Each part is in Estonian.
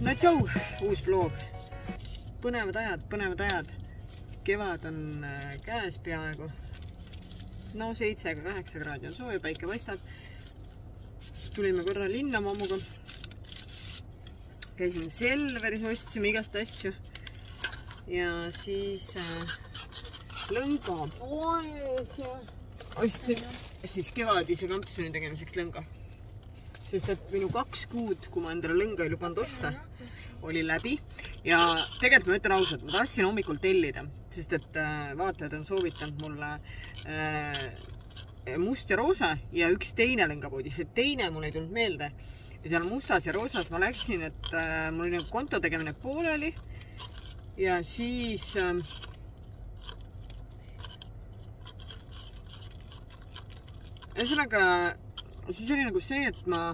No tšau, uus vlog. Põnevad ajad. Kevad on käes peaaegu. No 7-8 kraadi on sooja, päike paistab. Tulime korra linna mammuga. Käisime Selveris, ostsime igast asju. Ja siis lõnga poes ja ostsin siis kevadise kampsuni tegemiseks lõnga. Sest et minu 2 kuud, kui ma endale lõnga ei lubanud osta, oli läbi. Ja tegelikult ma ütlen ausalt, ma tahtsin hommikul tellida, sest et vaatajad on soovitanud mulle must ja roosa ja üks teine lõngapoodi. See teine mul ei tulnud meelde. Ja seal mustas ja roosas ma läksin, et mul oli konto tegemine pooleli. Ja siis siis oli nagu see, et ma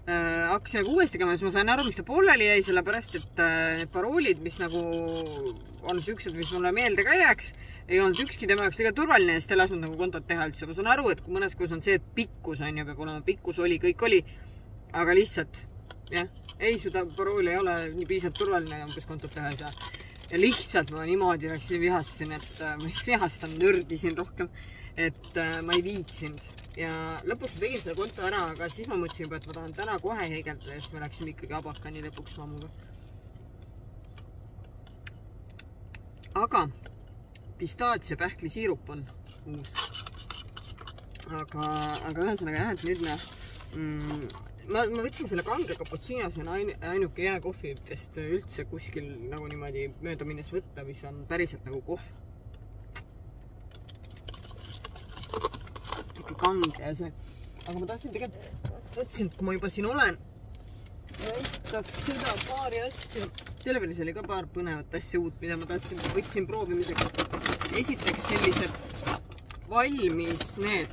hakkasin nagu uuesti tegema, siis ma sain aru, miks ta pooleli jäi, sellepärast, et need paroolid, mis nagu on siuksed, mis mulle meelde ka jääks, ei olnud ükski tema jaoks tegelikult turvaline, sest ei lasknud nagu kontot teha üldse. Ma saan aru, et kui mõnes koos on see, et pikkus on ja peab olema, pikkus oli, kõik oli, aga lihtsalt, jah, ei, seda parooli ei ole nii piisavalt turvaline, umbes kontot teha ei saa. Ja lihtsalt ma niimoodi läksin vihastasin, et ma ei vihastan, nördisin rohkem, et ma ei viitsinud. Ja lõpuks ma tegin selle konto ära, aga siis ma mõtlesin juba, et ma tahan täna kohe heigeldada, sest me läksime ikkagi abakani lõpuks mammuga. Aga pistaatsia pähklisiirup on uus. Aga ühesõnaga jah, et nüüd ma võtsin selle kange cappuccino, see on ainuke jääkohvi, sest üldse kuskil nagu niimoodi mööda minnes võtta, mis on päriselt nagu kohv. Ikka kange ja see. Aga ma tahtsin tegelikult, võtsin, et kui ma juba siin olen, võtaks seda paari asju. Selveris oli ka paar põnevat asja uut, mida ma võtsin proovimisega. Esiteks sellised valmis need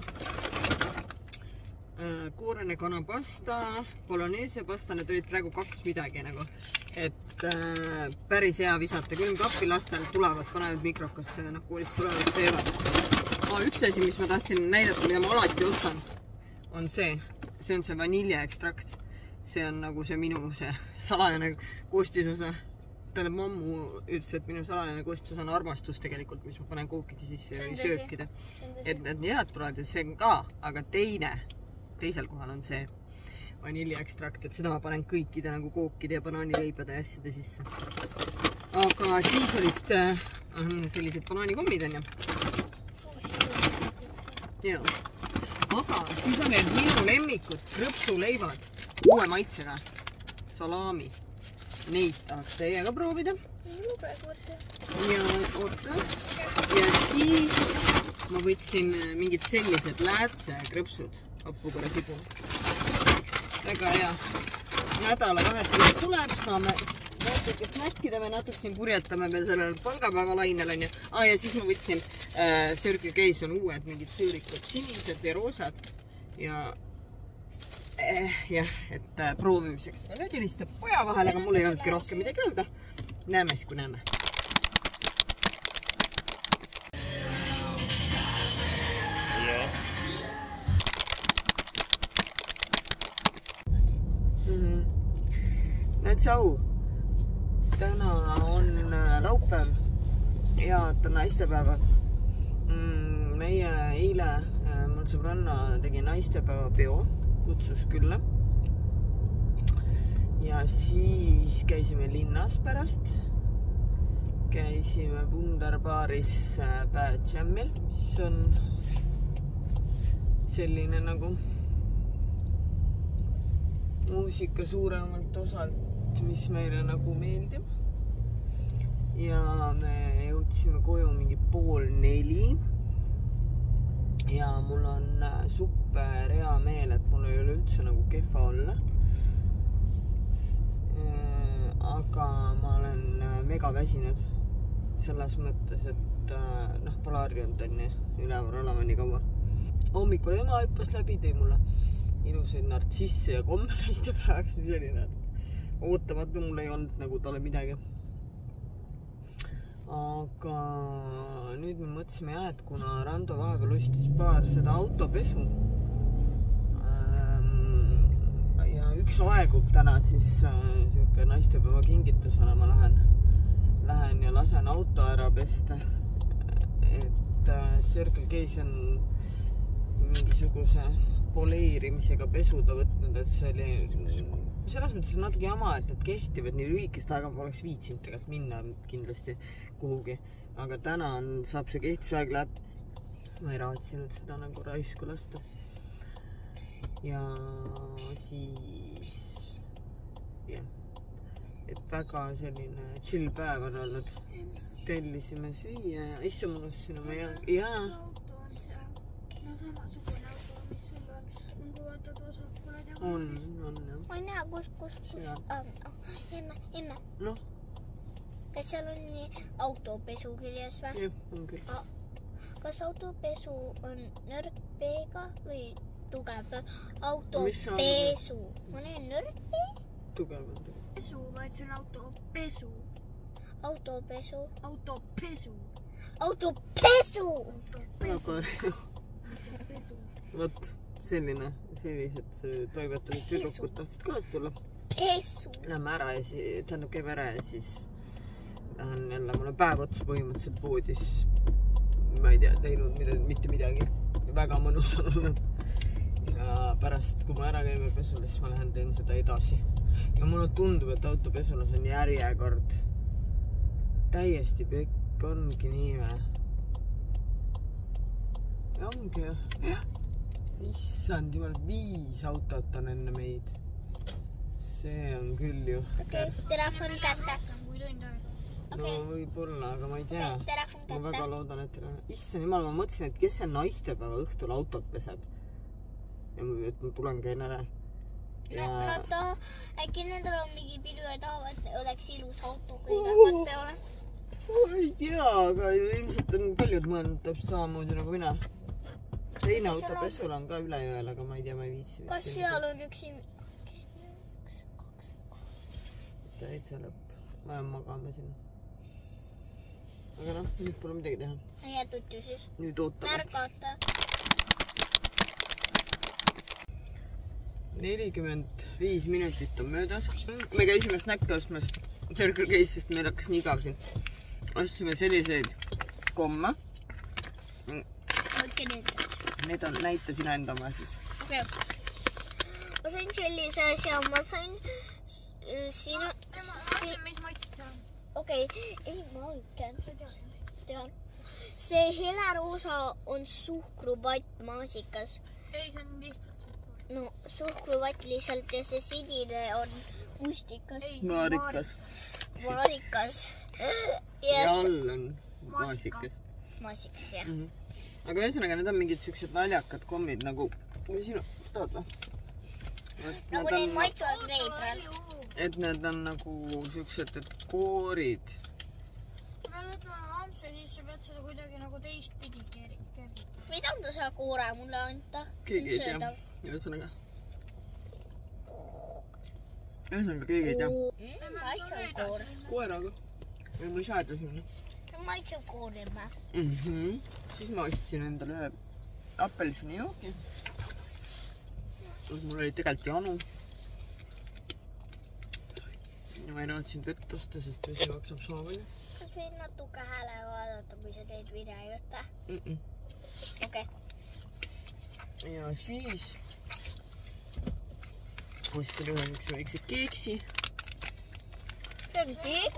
koorene kanapasta, bolognese pasta, need olid praegu 2 midagi nagu. Et päris hea visata. Külmkappi lastel tulevad, panevad mikrokasse, koolist tulevad teevad. Üks asi, mis ma tahtsin näidata, mida ma alati ostan, on see. See on see vaniljaekstrakt. See on nagu see minu salajane koostisosa. Tähendab, mammu ütles, et minu salajane koostis on armastus tegelikult, mis ma panen kookide sisse ja söökida. Et need head tulevad, see on ka, aga teisel kohal on see vaniljaekstrakt, et seda ma panen kõikide nagu kookide ja banaanileibade ja asjade sisse. Aga siis olid sellised banaanikommid on ja. Jaa. Aga siis on need minu lemmikud krõpsuleivad uue maitsega, salami. Neid tahaks teiega proovida. Ja siis ma võtsin mingid sellised läätse krõpsud, happukorra sibu. Väga hea. Nädalavahetus tuleb, saame natuke snäkkida, me natuke siin purjetame veel sellel palgapäevalainel on ja. Ja siis ma võtsin Circle K's on uued mingid sõõrikud, sinised ja roosad ja jah, et proovimiseks. Ja nüüd helistab poja vahel, aga mul ei olnudki rohkem midagi öelda. Näeme siis, kui näeme. No tšau. Täna on laupäev. Head naistepäeva. Meie eile mul sõbranna tegi naistepäeva peo. Kutsus külla. Ja siis käisime linnas pärast. Käisime Wunderbaaris Bad Jamil, mis on selline nagu muusika suuremalt osalt, mis meile nagu meeldib. Ja me jõudsime koju mingi 3:30. Ja mul on super hea meel, et mul ei ole üldse nagu kehva olla. Aga ma olen mega väsinud selles mõttes, et pole harjunud on üleval olema nii kaua. Hommikul ema hüppas läbi, tõi mulle ilusaid nartsisse ja komme naistepäevaks, mis oli ootamatu, mul ei olnud nagu talle midagi. Aga nüüd me mõtlesime jah, et kuna Rando vahepeal ostis paar seda autopesu ja üks aegub täna, siis niisugune naistepäeva sünnipäeva kingitusena ma lähen ja lasen auto ära pesta. Et Circle K-s on mingisuguse poleerimisega pesuda võtnud, et see oli selles mõttes natuke jama, et need kehtivad nii lühikest aega, ma oleks viitsinud tegelikult minna kindlasti kuhugi. Aga täna saab see kehtivusaeg läbi. Ma ei raatsinud seda nagu raisku lasta. Ja siis jah, et väga selline chill päev on olnud. Tellisime süüa ja isse mul ostsin oma jaa. No samasugune auto, mis sul on, kui vaatad vasakule teha. On jah. Ma ei näe, kus. Emme. Noh. Kas seal on nii autopesu kirjas või? Jah, on küll. Kas autopesu on nõrk B-ga või tugev autopesu? Ma näen nõrk B? Tugev on. Pesu, vaid see on autopesu. Autopesu. Vot, sellised toimetavad tüdrukud tahtsid kaasa tulla. Pesu. Lähme ära ja siis, käime ära ja siis lähen jälle, mul on päev otsa põhimõtteliselt voodis. Ma ei tea, teinud mitte midagi. Väga mõnus on olnud. Ja pärast, kui ma ära käime pesulas, siis ma lähen teen seda edasi. Ja mulle tundub, et autopesulas on järjekord täiesti pekk, ongi nii või? Ja ongi jah. Issand jumal, 5 autot on enne meid. See on küll ju. Okei, telefon kätte. No võib-olla, aga ma ei tea. Telefon kätte. Ma väga loodan, et issand jumal, ma mõtlesin, et kes see naistepäeva õhtul autot peseb. Ja ma tulen käin ära. Äkki nendel on mingi pidu ja tahavad, et oleks ilus auto, kui lähevad peole. Ma ei tea, aga ilmselt on paljud mõelnud täpselt samamoodi nagu mina. Teine autopesul on ka üle jõel, aga ma ei tea, ma ei viitsi. Kas seal on üks? Täitsa lõpp. Ma jään magama siin. Aga noh, nüüd pole midagi teha. Jätud ju siis. Nüüd ootame. Märgata. 45 minutit on möödas. Me käisime snäkke ostmas Circle K-s, sest meil hakkas nii igav siin. Ostsime selliseid komme. Võtke nüüd. Need on, näita sina enda oma siis. Okei. Ma sain sellise asja, ma sain sinu... Mis maitsid seal? Okei, ei ma ütlen. Tean. See heleroosa on suhkruvatt maasikas. Ei, see on lihtsalt suhkruvatt. No, suhkruvatt lihtsalt ja see sinine on mustikas. Maarikas. Maarikas. Ja all on maasikas. Maasikas, jah. Aga ühesõnaga, need on mingid siuksed naljakad kommid nagu... Või sinu... Tahad või? Nagu need maitsuvad veidral. Et need on nagu siuksed, et koorid. Me võtame ampse, siis sa pead seda kuidagi nagu teistpidi kerida. Mida on ta seda koore mulle anta? Keegi ei tea. Ühesõnaga. Keegi ei tea. Maitsev koor. Koeraga. Või ma ei saada sinna. Maitsev koorima. Siis ma ostsin endale ühe apelsini joogi. Mul oli tegelikult janu. Ja ma ei raatsinud vett osta, sest vesi maksab sama palju. Kas võid natuke hääle vaadata, kui sa teed videot? Okei. Ja siis ostsin ühe üks väikse keeksi. See on keek?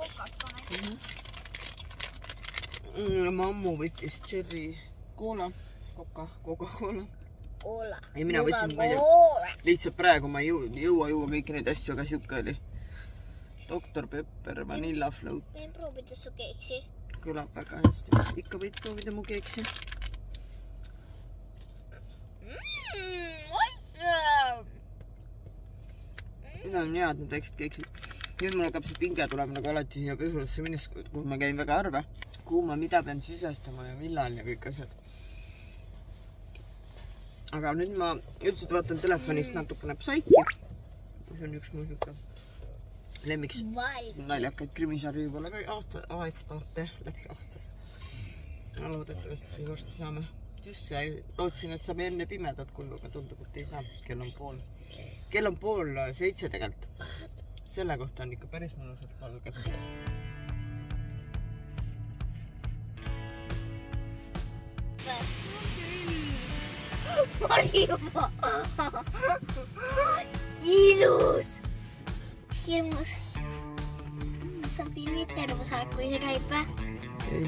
Mammu võttis Cherry Cola, Coca-Cola. Cola. Ei, mina võtsin, ma ei tea, lihtsalt praegu ma ei jõua kõiki neid asju, aga siuke oli. Dr. Pepper, Vanilla Float. Võin proovida su keeksi. Kõlab väga hästi. Ikka võid proovida mu keeksi. Need on head, need väiksed keeksid. Nüüd mul hakkab see pinge tulema nagu alati siia pesulasse minnes, kuhu ma käin väga harva. Kuhu ma mida pean sisestama ja millal ja kõik asjad. Aga nüüd ma üldiselt vaatan telefonist natukene Psyche. See on üks mu siuke lemmiks naljakaid krimisarju võib-olla ka aastate. Loodetavasti varsti saame. Just see, lootsin, et saame enne pimedat kullu, aga tundub, et ei saa. Kell on 6:30 tegelikult. Selle kohta on ikka päris mõnusalt valged. Marjumaa! Ilus! Hirmus. Sa filmid terve aeg, kui see käib või? Ei.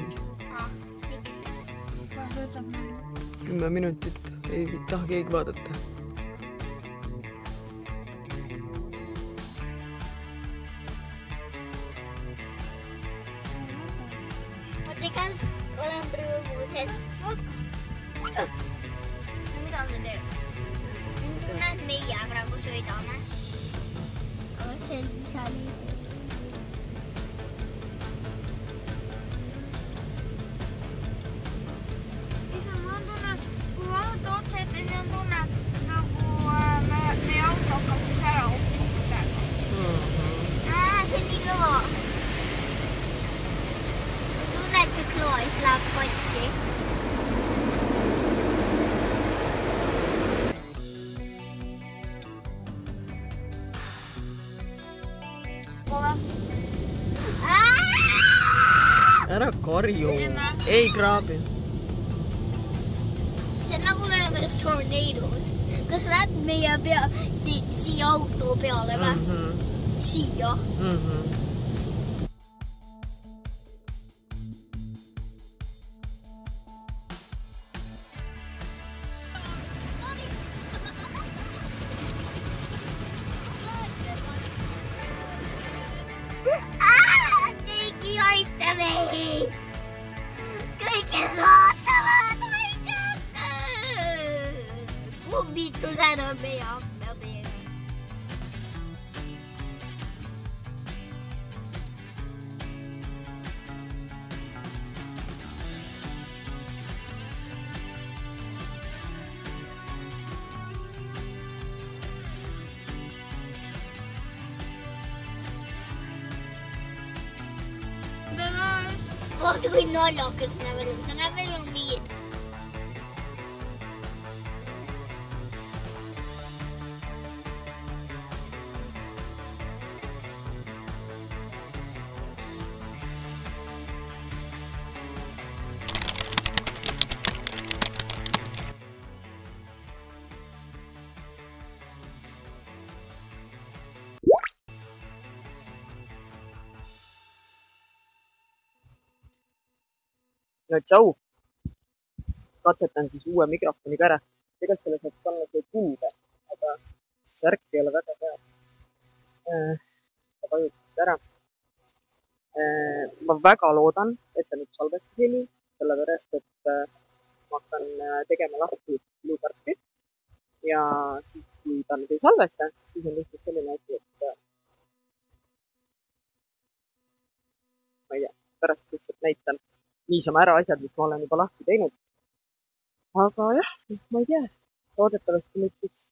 Miks? 10 minutit. Ei taha keegi vaadata. Ma tegelikult olen rõõmus, et... Kuidas? Mida me teeme? Tunne, et meie praegu sõidame. Aga see on ise liiga. Siis on tunne, nagu meie auto hakkas ära oppima praegu. See on nii kõva. Tunne, et see klois läheb kotti. Ära karju. Ei kraabi. See on nagu olemas tornado's. Kas läheb meie pea siia auto peale või? Siia. Keegi aita meid! Kõik, kes vaatavad, aidata! Kummitused on meie akna peal. Vaata kui naljakas näeb välja, see näeb välja nii. No tšau! Katsetan siis uue mikrofoniga ära. Tegelikult selle saab panna see kulde, aga see särk ei ole väga hea. Ta vajutab ära. Ma väga loodan, et ta nüüd salvestas heli, sellepärast, et ma hakkan tegema lahti luuparki. Ja siis, kui ta nüüd ei salvesta, siis on lihtsalt selline asi, et ma ei tea, pärast lihtsalt näitan niisama ära asjad, mis ma olen juba lahti teinud. Aga jah, ma ei tea, loodetavasti nüüd siis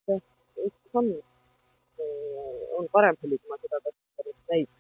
on parem heli, kui ma seda täpselt näid.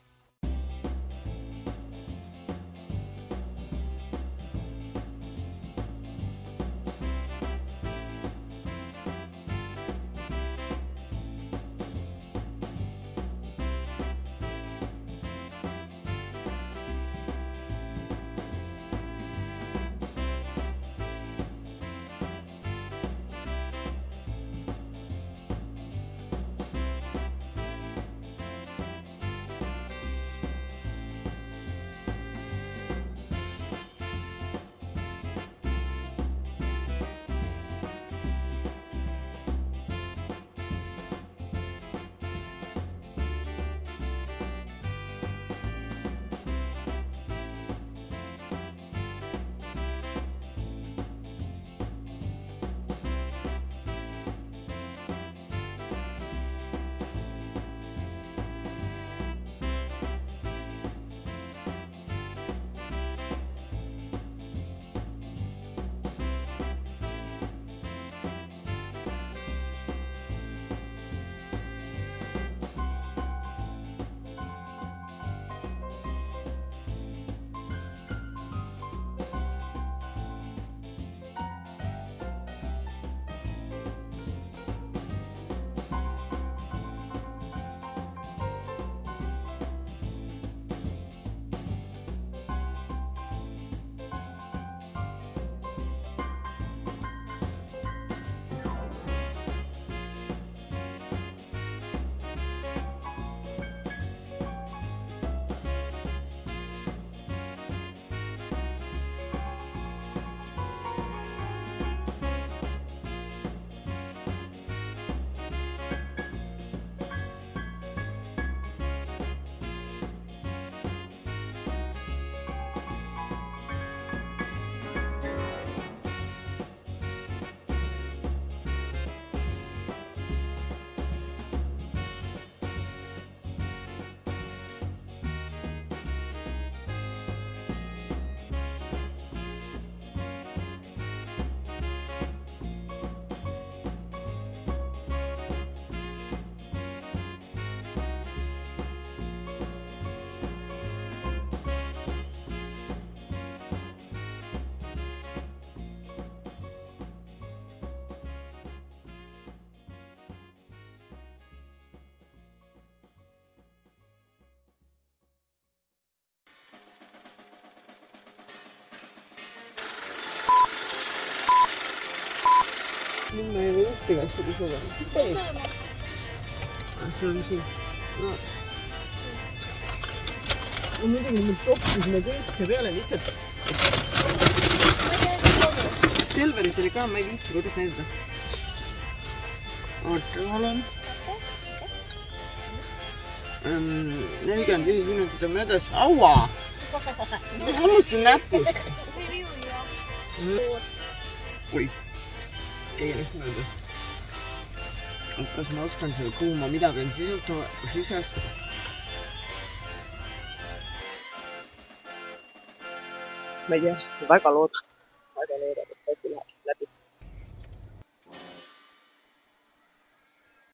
lahti ka seda suve. See on siin. Muidugi nüüd toppis me kõik see peale lihtsalt. Selveris oli ka, ma ei viitsi kodus näidata. Oota, olen. 45 minutit on möödas. Aua! Ma unustasin näppu. Oi, ei nüüd mööda. Kas ma oskan selle kuuma, mida pean sisestama? Ma ei tea, väga loodan, et asi läheb läbi.